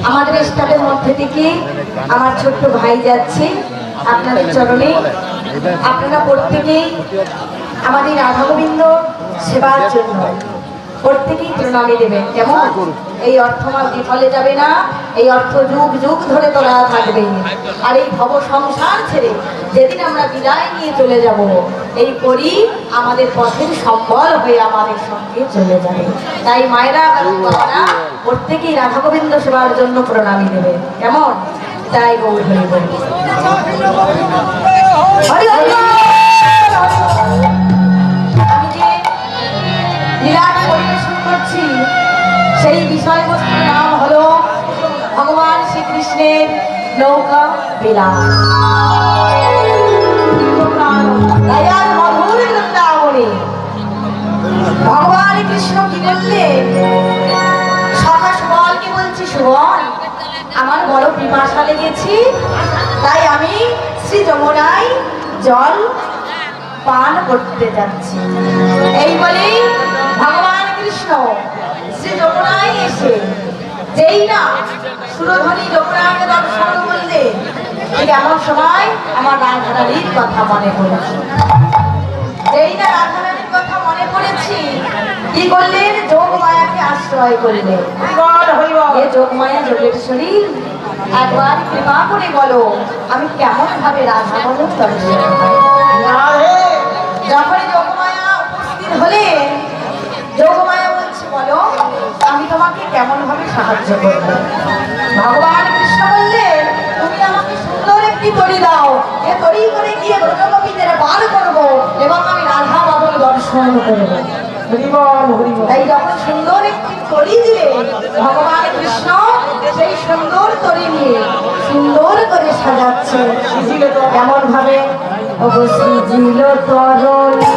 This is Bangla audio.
আমাদের স্টাফের মধ্যে থেকে আমার ছোট্ট ভাই যাচ্ছে আপনাদের চরণে। আপনারা প্রত্যেকেই আমাদের রাধা গোবিন্দ সেবার জন্য প্রত্যেকেই প্রণামী দেবেন। কেমন? এই অর্থ আমার বিফলে যাবে না, এই অর্থ যুগ যুগ ধরে তোলা থাকবে। আর এই ভব সংসার ছেড়ে যেদিন আমরা বিদায় নিয়ে চলে যাব, এই করি আমাদের পথের সম্বল হয়ে আমাদের সঙ্গে চলে যাবে। তাই মায়েরা এবং বাবারা প্রত্যেকেই রাধা গোবিন্দ সেবার জন্য প্রণামী দেবে। কেমন? তাই গৌর হরি বল। হরি হরি বল। আমি যে লীলাট পরিবেশন করছি সেই বিষয়বস্তুর নাম হলো ভগবান শ্রীকৃষ্ণের নৌকা বিলাস। দয়াল মধুর বৃন্দাবনে ভগবান কৃষ্ণ কি বললেন? সখা সুবলকে বলছি, সুবল আমার বড় পিপাসা লেগেছি, তাই আমি শ্রী যমুনায় জল পান করতে যাচ্ছি। এই বলে ভগবান কৃষ্ণ শ্রী যমুনায় এসে যেই না সুরধ্বনি যমুনাকে দর্শন করলে, ঠিক এমন সময় আমার রাধারানীর কথা মনে পড়েছে। যেই না রাধারানীর কথা মনে পড়েছি, কি করলেন? যোগমায়াকে আশ্রয় করলেন। যোগমায়া যোগেশ্বরী, একবার কৃপা করে বলো আমি কেমন ভাবে রাধা বলো দর্শন পাই। যখনই যোগমায়া উপস্থিত হলেন, যোগমায়া বলছে বলো আমি তোমাকে কেমন ভাবে সাহায্য করব। ভগবান কৃষ্ণ বললেন তুমি আমাকে সুন্দর একটি তরি দাও, এ তরি করে গিয়ে ব্রজগোপীদের বার করব এবং আমি রাধা বাবুর দর্শন করব। তাই যখন সুন্দর একটি তরি দিলে ভগবান কৃষ্ণ সেই সুন্দর তরি নিয়ে সুন্দর করে সাজাচ্ছে। এমন ভাবে অবশ্যই তরণী